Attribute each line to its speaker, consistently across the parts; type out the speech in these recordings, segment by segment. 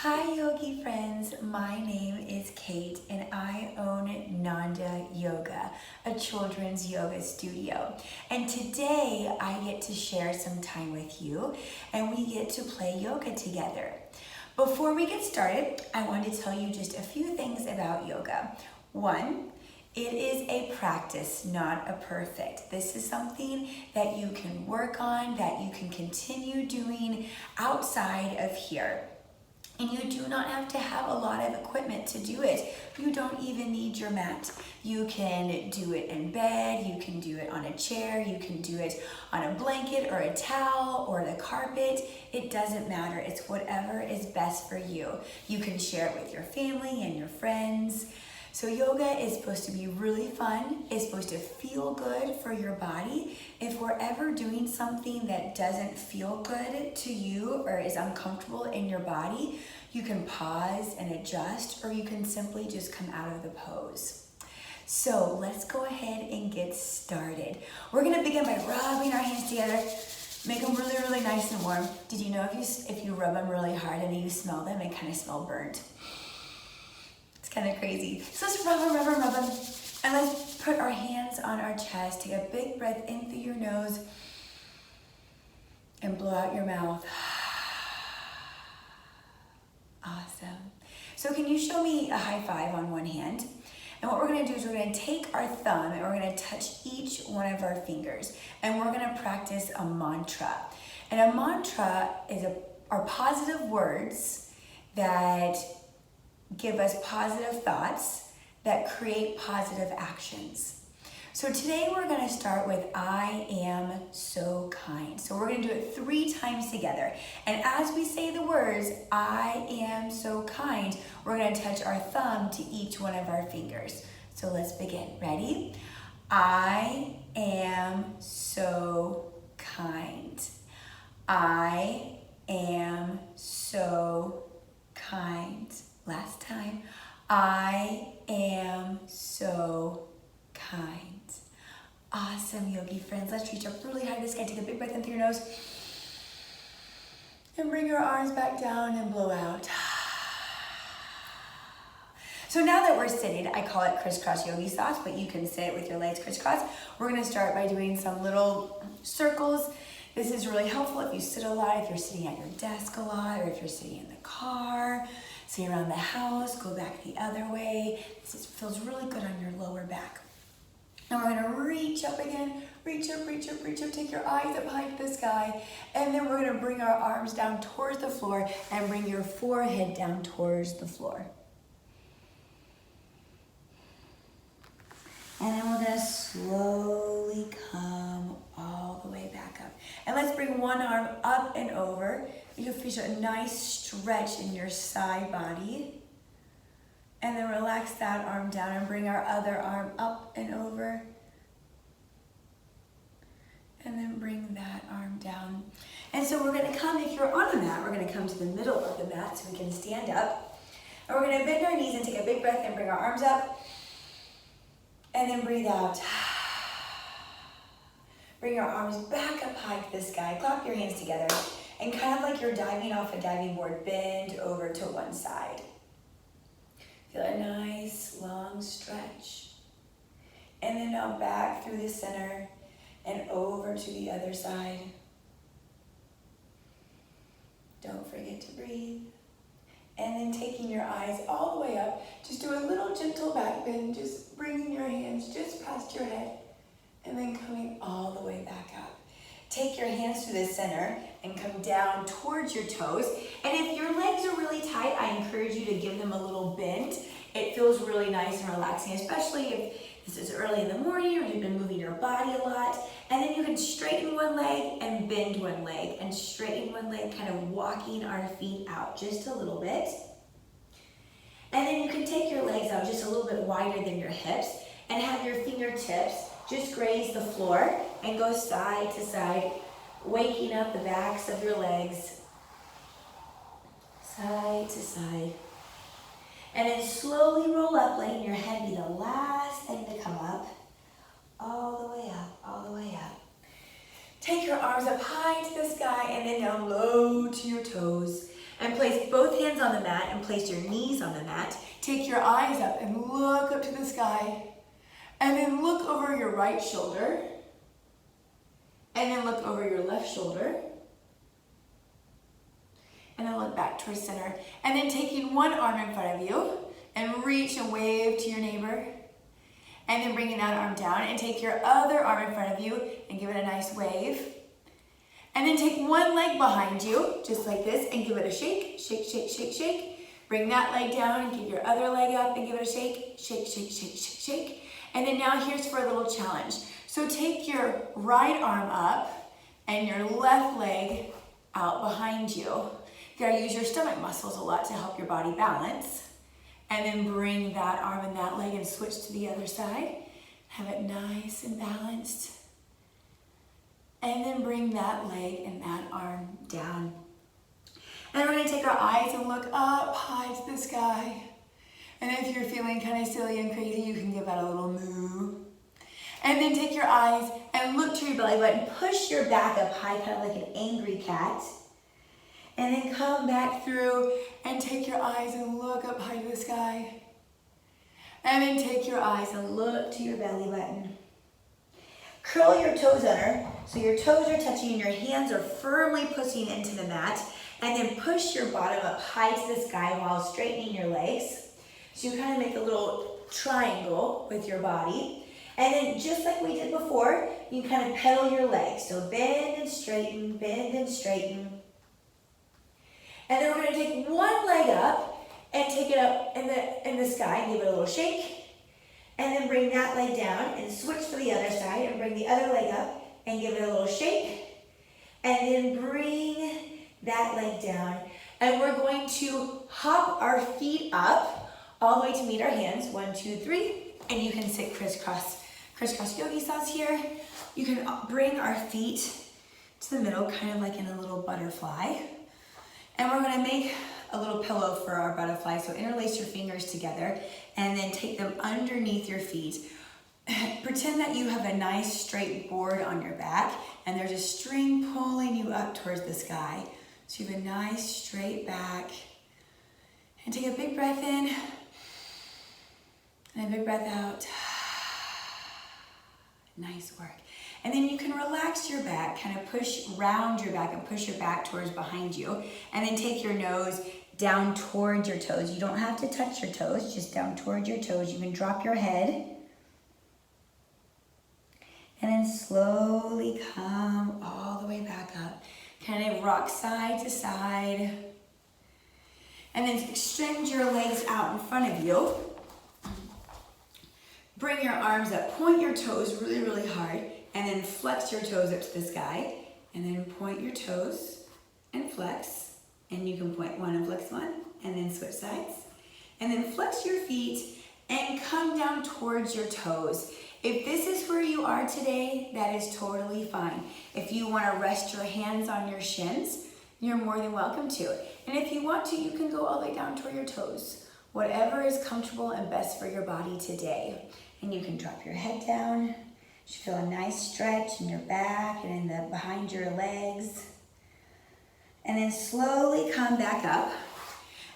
Speaker 1: Hi yogi friends, my name is Kate and I own Nanda Yoga, a children's yoga studio. And today I get to share some time with you and we get to play yoga together. Before we get started, I want to tell you just a few things about yoga. One, it is a practice, not a perfect. This is something that you can work on, that you can continue doing outside of here. And you do not have to have a lot of equipment to do it. You don't even need your mat. You can do it in bed, you can do it on a chair, you can do it on a blanket or a towel or the carpet. It doesn't matter. It's whatever is best for you. You can share it with your family and your friends. So yoga is supposed to be really fun. It's supposed to feel good for your body. If we're ever doing something that doesn't feel good to you or is uncomfortable in your body, you can pause and adjust, or you can simply just come out of the pose. So let's go ahead and get started. We're gonna begin by rubbing our hands together. Make them really, really nice and warm. Did you know if you rub them really hard and you smell them, it kind of smell burnt? Kind of crazy. So let's rub them. And let's put our hands on our chest. Take a big breath in through your nose and blow out your mouth. Awesome. So can you show me a high five on one hand? And what we're gonna do is we're gonna take our thumb and we're gonna touch each one of our fingers. And we're gonna practice a mantra. And a mantra are positive words that give us positive thoughts that create positive actions. So today we're going to start with I am so kind. So we're going to do it 3 times together. And as we say the words, I am so kind, we're going to touch our thumb to each one of our fingers. So let's begin. Ready? I am so kind. I am so kind. Last time. I am so kind. Awesome, yogi friends. Let's reach up really high to the sky. Take a big breath in through your nose. And bring your arms back down and blow out. So now that we're sitting, I call it crisscross yogi sauce, but you can sit with your legs crisscross. We're gonna start by doing some little circles. This is really helpful if you sit a lot, if you're sitting at your desk a lot, or if you're sitting in the car. Sit around the house, go back the other way. This feels really good on your lower back. Now we're gonna reach up again, reach up, take your eyes up high to the sky, and then we're gonna bring our arms down towards the floor and bring your forehead down towards the floor. And then we're gonna slowly come all the way back up. And let's bring one arm up and over. You can feel a nice stretch in your side body. And then relax that arm down and bring our other arm up and over. And then bring that arm down. And so we're gonna come, if you're on a mat, we're gonna come to the middle of the mat so we can stand up. And we're gonna bend our knees and take a big breath and bring our arms up. And then breathe out. Bring your arms back up high to the sky. Clap your hands together. And kind of like you're diving off a diving board, bend over to one side. Feel a nice long stretch. And then now back through the center and over to the other side. Don't forget to breathe. And then taking your eyes all the way up, just do a little gentle back bend, just bringing your hands just past your head, and then coming all the way back up. Take your hands to the center and come down towards your toes. And if your legs are really tight, I encourage you to give them a little bend. It feels really nice and relaxing, especially if this is early in the morning or you've been moving your body a lot. And then you can straighten one leg and bend one leg and straighten one leg, kind of walking our feet out just a little bit. And then you can take your legs out just a little bit wider than your hips and have your fingertips just graze the floor and go side to side, waking up the backs of your legs, side to side. And then slowly roll up, letting your head be the last thing to come up, all the way up, all the way up. Take your arms up high to the sky and then down low to your toes. And place both hands on the mat and place your knees on the mat. Take your eyes up and look up to the sky. And then look over your right shoulder. And then look over your left shoulder. And then look back towards center. And then taking one arm in front of you and reach and wave to your neighbor. And then bringing that arm down and take your other arm in front of you and give it a nice wave. And then take one leg behind you, just like this, and give it a shake, shake, shake, shake, shake. Bring that leg down and give your other leg up and give it a shake, shake, shake, shake, shake, shake. And then now here's for a little challenge. So take your right arm up and your left leg out behind you. You gotta use your stomach muscles a lot to help your body balance. And then bring that arm and that leg and switch to the other side. Have it nice and balanced. And then bring that leg and that arm down. And we're gonna take our eyes and look up high to the sky. And if you're feeling kind of silly and crazy, you can give that a little moo. And then take your eyes and look to your belly button. Push your back up high, kind of like an angry cat. And then come back through and take your eyes and look up high to the sky. And then take your eyes and look to your belly button. Curl your toes under, so your toes are touching and your hands are firmly pushing into the mat. And then push your bottom up high to the sky while straightening your legs. So you kind of make a little triangle with your body. And then just like we did before, you can kind of pedal your legs. So bend and straighten, bend and straighten. And then we're going to take one leg up and take it up in the sky and give it a little shake. And then bring that leg down and switch to the other side and bring the other leg up and give it a little shake. And then bring that leg down. And we're going to hop our feet up all the way to meet our hands. 1, 2, 3. And you can sit crisscross yogi stance here. You can bring our feet to the middle, kind of like in a little butterfly. And we're gonna make a little pillow for our butterfly. So interlace your fingers together and then take them underneath your feet. Pretend that you have a nice straight board on your back and there's a string pulling you up towards the sky. So you have a nice straight back. And take a big breath in and a big breath out. Nice work. And then you can relax your back, kind of push round your back and push your back towards behind you. And then take your nose down towards your toes. You don't have to touch your toes, just down towards your toes. You can drop your head. And then slowly come all the way back up. Kind of rock side to side. And then extend your legs out in front of you. Bring your arms up, point your toes really, really hard, and then flex your toes up to the sky. And then point your toes and flex. And you can point one and flex one, and then switch sides. And then flex your feet and come down towards your toes. If this is where you are today, that is totally fine. If you want to rest your hands on your shins, you're more than welcome to. And if you want to, you can go all the way down toward your toes. Whatever is comfortable and best for your body today. And you can drop your head down. You should feel a nice stretch in your back and in the behind your legs. And then slowly come back up.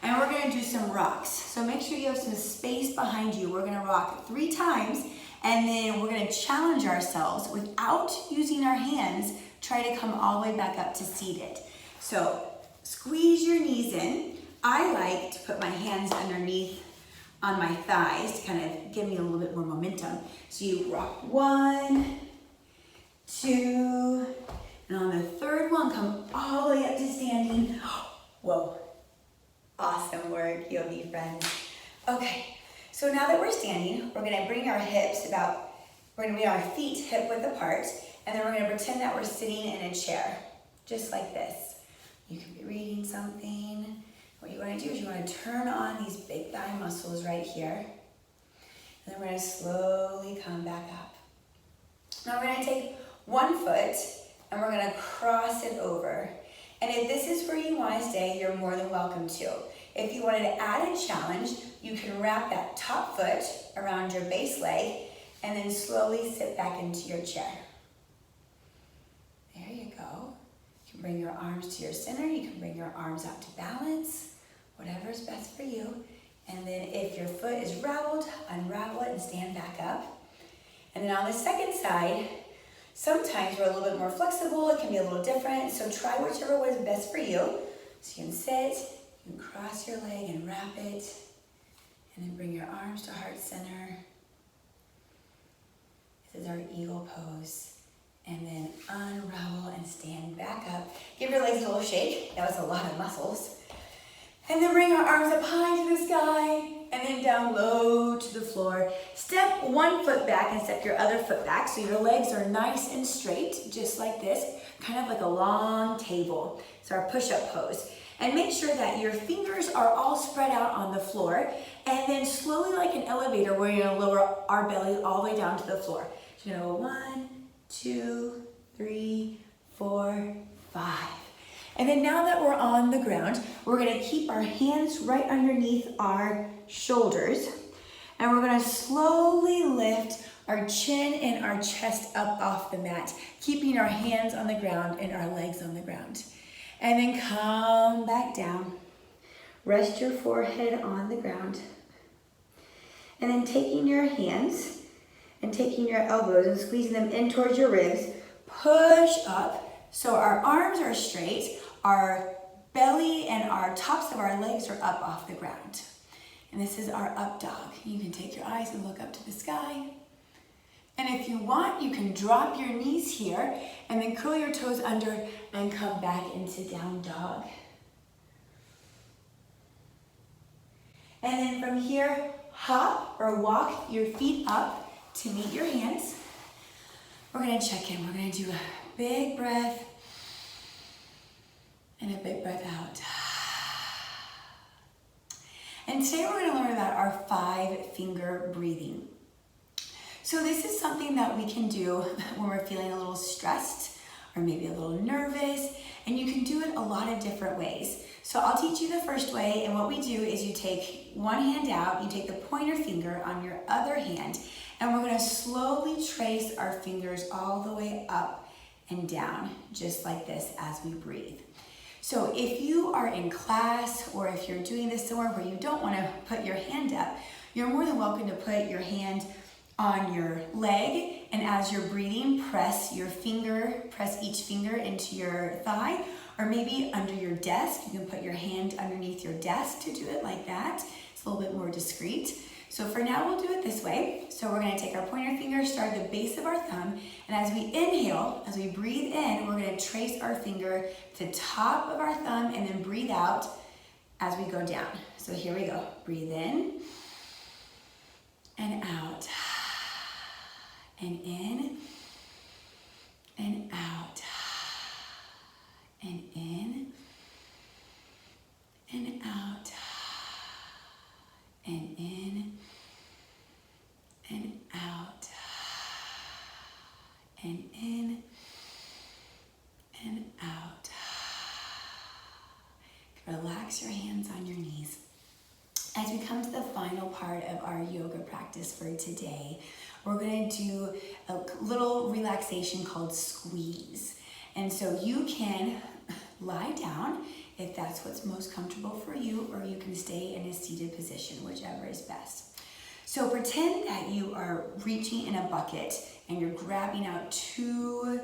Speaker 1: And we're gonna do some rocks. So make sure you have some space behind you. We're gonna rock 3 times, and then we're gonna challenge ourselves without using our hands, try to come all the way back up to seated. So squeeze your knees in. I like to put my hands underneath on my thighs to kind of give me a little bit more momentum. So you rock 1, 2, and on the third one, come all the way up to standing. Whoa, awesome work, yogi friends. Okay, so now that we're standing, we're gonna bring our hips we're gonna bring our feet hip width apart, and then we're gonna pretend that we're sitting in a chair, just like this. You can be reading something. What you want to do is you want to turn on these big thigh muscles right here. And then we're going to slowly come back up. Now we're going to take one foot and we're going to cross it over. And if this is where you want to stay, you're more than welcome to. If you wanted to add a challenge, you can wrap that top foot around your base leg and then slowly sit back into your chair. There you go. You can Bring your arms to your center. You can bring your arms out to balance, whatever's best for you. And then if your foot is raveled, unravel it and stand back up. And then on the second side, sometimes we're a little bit more flexible. It can be a little different. So try whichever way is best for you. So you can sit, you can cross your leg and wrap it. And then bring your arms to heart center. This is our eagle pose. And then unravel and stand back up. Give your legs a little shake. That was a lot of muscles. And then bring our arms up high to the sky and then down low to the floor. Step one foot back and step your other foot back so your legs are nice and straight, just like this, kind of like a long table. It's our push-up pose. And make sure that your fingers are all spread out on the floor, and then slowly like an elevator, we're gonna lower our belly all the way down to the floor. So you're gonna go 1, 2, 3, 4, 5. And then now that we're on the ground, we're gonna keep our hands right underneath our shoulders, and we're gonna slowly lift our chin and our chest up off the mat, keeping our hands on the ground and our legs on the ground. And then come back down. Rest your forehead on the ground. And then taking your hands and taking your elbows and squeezing them in towards your ribs, push up so our arms are straight, our belly and our tops of our legs are up off the ground. And this is our up dog. You can take your eyes and look up to the sky. And if you want, you can drop your knees here and then curl your toes under and come back into down dog. And then from here, hop or walk your feet up to meet your hands. We're gonna check in. We're gonna do a big breath and a big breath out. And today we're gonna learn about our 5-finger breathing. So this is something that we can do when we're feeling a little stressed or maybe a little nervous, and you can do it a lot of different ways. So I'll teach you the first way, and what we do is you take one hand out, you take the pointer finger on your other hand, and we're gonna slowly trace our fingers all the way up and down, just like this as we breathe. So if you are in class or if you're doing this somewhere where you don't wanna put your hand up, you're more than welcome to put your hand on your leg, and as you're breathing, press each finger into your thigh, or maybe under your desk. You can put your hand underneath your desk to do it like that. It's a little bit more discreet. So for now, we'll do it this way. So we're gonna take our pointer finger, start at the base of our thumb, and as we inhale, as we breathe in, we're gonna trace our finger to the top of our thumb and then breathe out as we go down. So here we go. Breathe in and out. And in, and out, and in, and out, and in, and out, and in, and out. Relax your hands on your knees. As we come to the final part of our yoga practice for today, we're going to do a little relaxation called squeeze. And so you can lie down if that's what's most comfortable for you, or you can stay in a seated position, whichever is best. So pretend that you are reaching in a bucket and you're grabbing out 2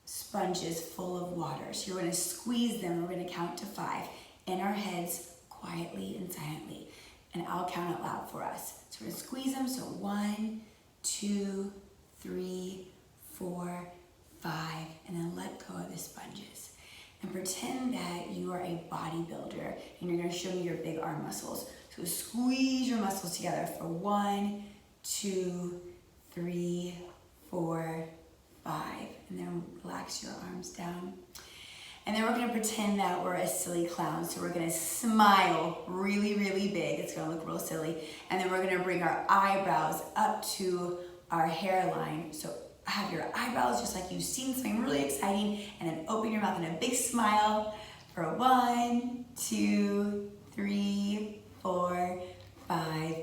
Speaker 1: sponges full of water. So you're going to squeeze them. We're going to count to 5 in our heads, quietly and silently. And I'll count out loud for us. So we're going to squeeze them. So 1, 2, 3, 4, 5, and then let go of the sponges. And pretend that you are a bodybuilder and you're gonna show me your big arm muscles. So squeeze your muscles together for 1, 2, 3, 4, 5, and then relax your arms down. And then we're gonna pretend that we're a silly clown. So we're gonna smile really, really big. It's gonna look real silly. And then we're gonna bring our eyebrows up to our hairline. So have your eyebrows just like you've seen something really exciting, and then open your mouth in a big smile for 1, 2, 3, 4, 5.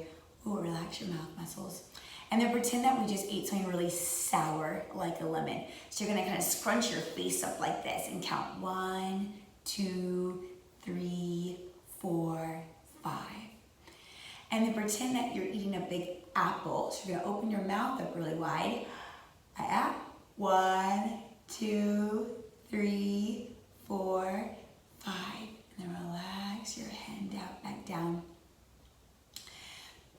Speaker 1: Ooh, relax your mouth muscles. And then pretend that we just ate something really sour like a lemon. So you're gonna kind of scrunch your face up like this and count 1, 2, 3, 4, 5. And then pretend that you're eating a big apple. So you're gonna open your mouth up really wide. 1, 2, 3, 4, 5. And then relax your hand out, back down.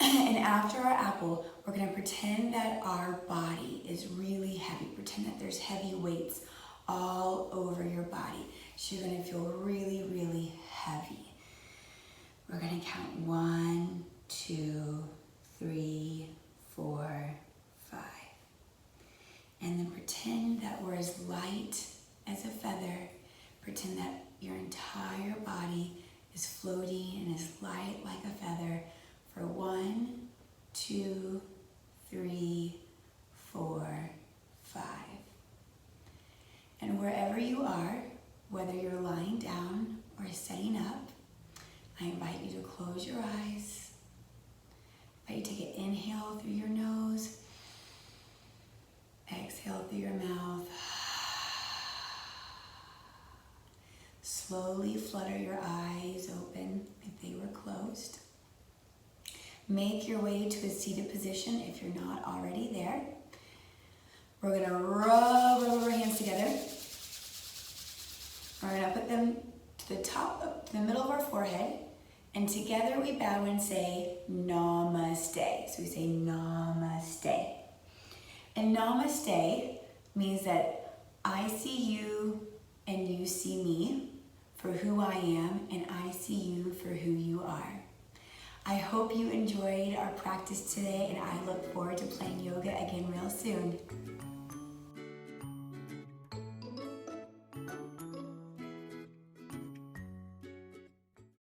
Speaker 1: And after our apple, we're gonna pretend that our body is really heavy. Pretend that there's heavy weights all over your body. So you're gonna feel really, really heavy. We're gonna count 1, 2, 3, 4, 5. And then pretend that we're as light as a feather. Pretend that your entire body is floating and is light like a feather for 1, 2, 3, 4, 5. And wherever you are, whether you're lying down or sitting up, I invite you to close your eyes. I invite you to take an inhale through your nose, exhale through your mouth. Slowly flutter your eyes open if they were closed. Make your way to a seated position if you're not already there. We're gonna rub our hands together. We're gonna put them to the top, to the middle of our forehead, and together we bow and say namaste. So we say namaste. And namaste means that I see you and you see me for who I am, and I see you for who you are. I hope you enjoyed our practice today, and I look forward to playing yoga again real soon.